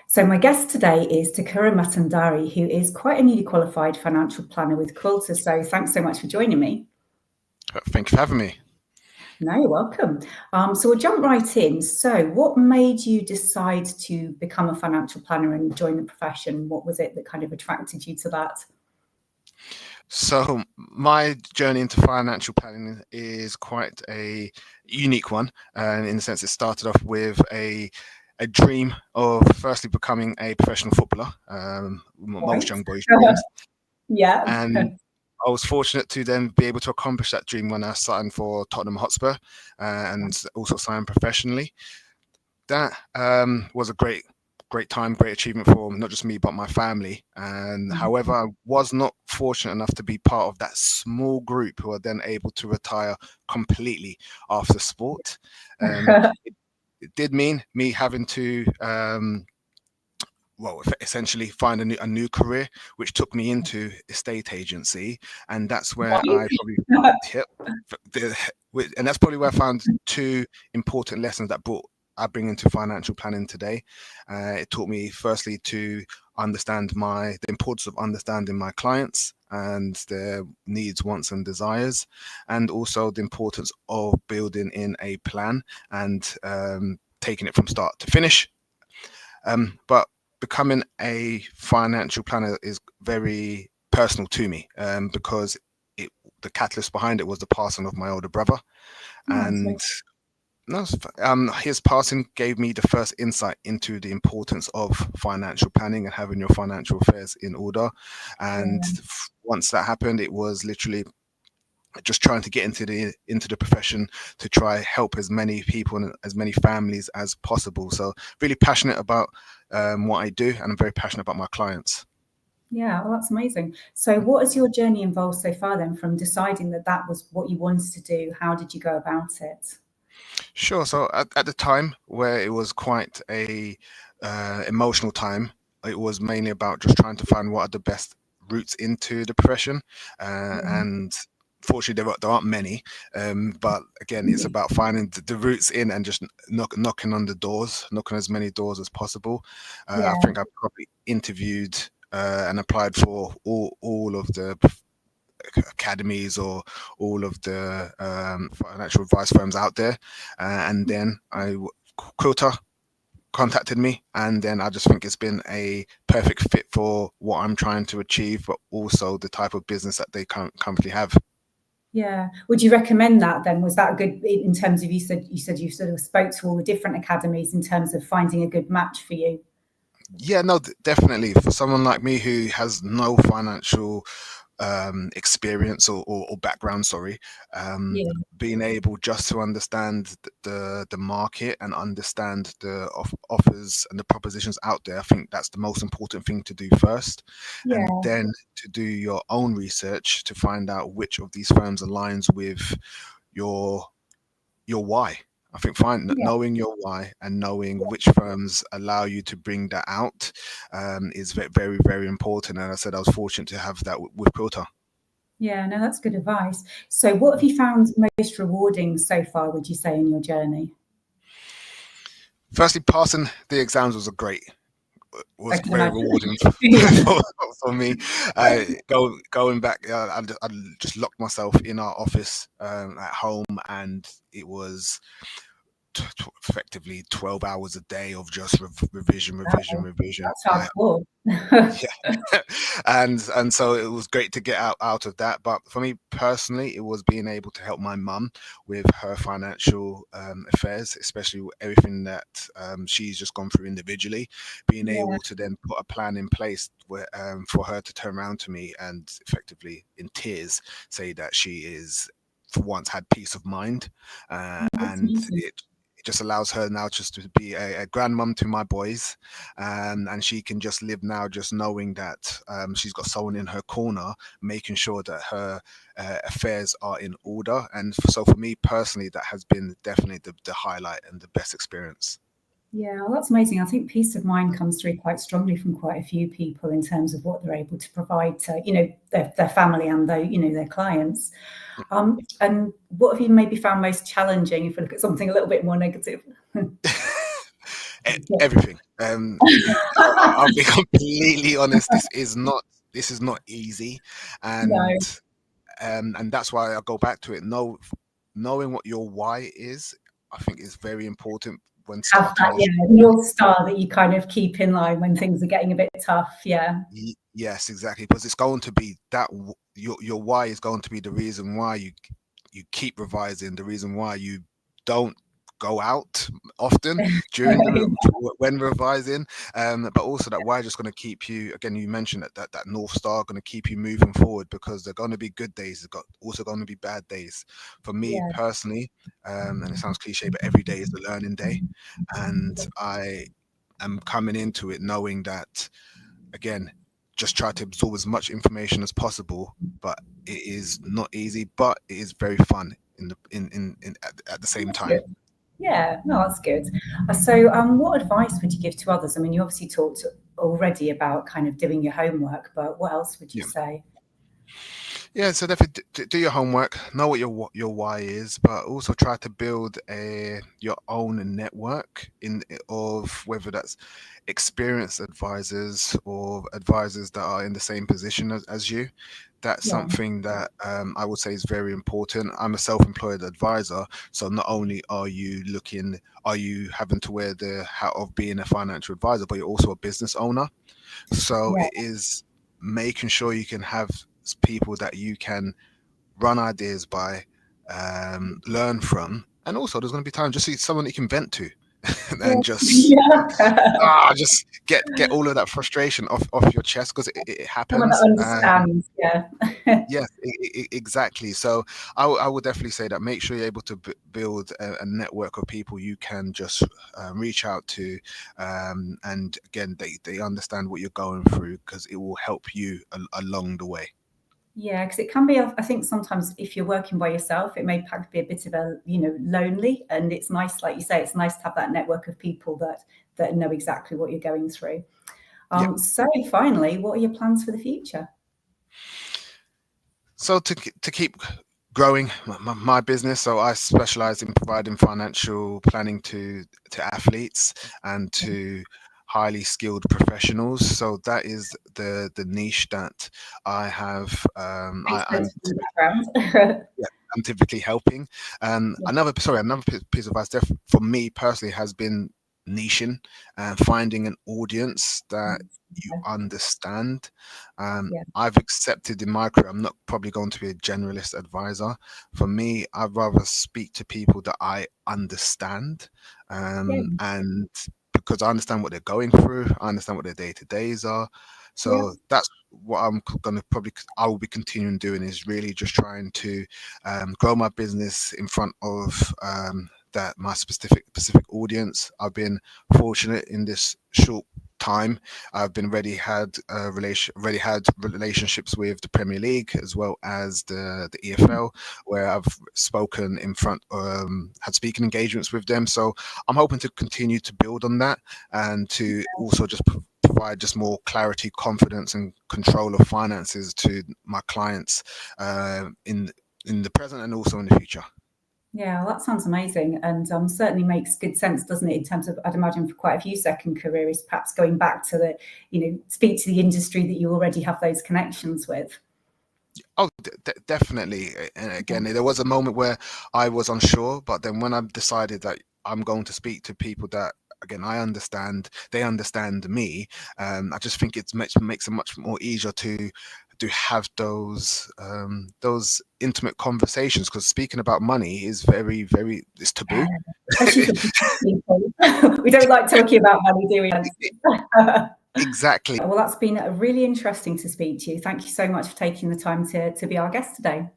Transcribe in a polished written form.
So my guest today is Takura Mtandari, who is quite a newly qualified financial planner with Quilter. So thanks so much for joining me. Thank you for having me. No, you're welcome. So we'll jump right in. So what made you decide to become a financial planner and join the profession? What was it that kind of attracted you to that? So my journey into financial planning is quite a unique one, and in the sense it started off with a dream of firstly becoming a professional footballer, Right. most young boys' dreams, Yeah. and I was fortunate to then be able to accomplish that dream when I signed for Tottenham Hotspur, and also signed professionally. That was a great time, great achievement for not just me but my family. And however, I was not fortunate enough to be part of that small group who are then able to retire completely after sport. It did mean me having to essentially find a new career, which took me into estate agency, and that's where I probably hit, and that's probably where I found two important lessons that brought I bring into financial planning today. It taught me firstly to understand the importance of understanding my clients and their needs, wants, and desires, and also the importance of building in a plan and taking it from start to finish. But becoming a financial planner is very personal to me, because the catalyst behind it was the passing of my older brother, and his passing gave me the first insight into the importance of financial planning and having your financial affairs in order. And once that happened, it was literally just trying to get into the profession to try help as many people and as many families as possible. So really passionate about what I do, and I'm very passionate about my clients. Yeah, well, that's amazing. So what has your journey involved so far then, from deciding that that was what you wanted to do? How did you go about it? Sure. So at the time where it was quite a emotional time, it was mainly about just trying to find what are the best routes into the profession, and fortunately there aren't many, but again it's about finding the routes in and just knocking on the doors, knocking as many doors as possible. I Yeah, think I probably interviewed and applied for all of the academies or all of the financial advice firms out there, and then Quilter contacted me, and then I just think it's been a perfect fit for what I'm trying to achieve, but also the type of business that they currently have. yeah. Would you recommend that then? Was that good in terms of, you said you sort of spoke to all the different academies in terms of finding a good match for you? Yeah, no, definitely. For someone like me who has no financial experience or background, sorry, Yeah, being able just to understand the market and understand the offers and the propositions out there, I think that's the most important thing to do first, and yeah, then to do your own research to find out which of these firms aligns with your why. I think yeah. knowing your why and knowing which firms allow you to bring that out is very, very important. And I said I was fortunate to have that with Quilter. Yeah, no, that's good advice. So what have you found most rewarding so far, would you say, in your journey? Firstly, passing the exams I was can very imagine. rewarding Yeah. for, for me. Going back, I just locked myself in our office at home, and it was effectively 12 hours a day of just Wow, revision. that's hardcore. Yeah. And so it was great to get out of that. But for me personally, it was being able to help my mum with her financial affairs, especially with everything that she's just gone through individually. Being Yeah, able to then put a plan in place for her to turn around to me and effectively in tears say that she is for once had peace of mind, that's and amazing. it just allows her now just to be a grandmum to my boys, and she can just live now just knowing that she's got someone in her corner making sure that her affairs are in order. And so for me personally, that has been definitely the highlight and the best experience. Yeah, well, that's amazing. I think peace of mind comes through quite strongly from quite a few people in terms of what they're able to provide to, their family and their clients. And what have you maybe found most challenging if we look at something a little bit more negative? Everything. I'll be completely honest. This is not easy, No, and that's why I go back to it. Knowing what your why is, I think, is very important when have starting that, this. yeah, North Star that you kind of keep in line when things are getting a bit tough. Yeah. Yes, exactly, because it's going to be that your why is going to be the reason why you keep revising, the reason why you don't go out often during when revising, but also that why is just going to keep you, again, you mentioned that North Star going to keep you moving forward, because they're going to be good days, there's also going to be bad days. For me Yeah. personally, and it sounds cliche, but every day is a learning day, and I am coming into it knowing that, again, just try to absorb as much information as possible, but it is not easy, but it is very fun at the same That's time. good. Yeah, no, that's good. So, what advice would you give to others? I mean, you obviously talked already about kind of doing your homework, but what else would you Yeah. say? Yeah, so definitely do your homework, know what your why is, but also try to build your own network of, whether that's experienced advisors or advisors that are in the same position as you. That's Yeah, something that I would say is very important. I'm a self-employed advisor, so not only are you having to wear the hat of being a financial advisor, but you're also a business owner. So yeah, it is making sure you can have people that you can run ideas by, learn from, and also there's going to be time just see someone that you can vent to, yeah, and yeah. just get all of that frustration off your chest, because it Someone that happens. understands. Yeah, Yes, exactly. So I would definitely say that make sure you're able to build a network of people you can just reach out to, and again, they understand what you're going through, because it will help you along the way. yeah, because it can be. I think sometimes if you're working by yourself, it may be a bit of a lonely, and it's nice, like you say, it's nice to have that network of people that know exactly what you're going through. Yeah. So finally, what are your plans for the future? So to keep growing my business, so I specialize in providing financial planning to athletes and to highly skilled professionals. So that is the niche that I have. Makes I'm sense from the background. Yeah, I'm typically helping. Yeah, Another piece of advice for me personally has been niching and finding an audience that you understand. yeah, I've accepted in my career, I'm not probably going to be a generalist advisor. For me, I'd rather speak to people that I understand, yeah, and because I understand what they're going through, I understand what their day to days are. yeah, So that's what I will be continuing doing, is really just trying to grow my business in front of that my specific audience. I've been fortunate in this short time. I've been already had relationships with the Premier League as well as the EFL, where I've spoken in front, had speaking engagements with them. So I'm hoping to continue to build on that, and to also just provide just more clarity, confidence, and control of finances to my clients, in the present and also in the future. yeah. Well, that sounds amazing, and certainly makes good sense, doesn't it? In terms of, I'd imagine for quite a few second careerists, perhaps going back to speak to the industry that you already have those connections with. Oh, definitely. And again, there was a moment where I was unsure, but then when I decided that I'm going to speak to people that, again, I understand, they understand me, I just think makes it much more easier to have those intimate conversations, because speaking about money is very, it's Yeah, taboo. especially for people. We don't like talking about money, do we? Exactly. Well, that's been really interesting to speak to you. Thank you so much for taking the time to be our guest today.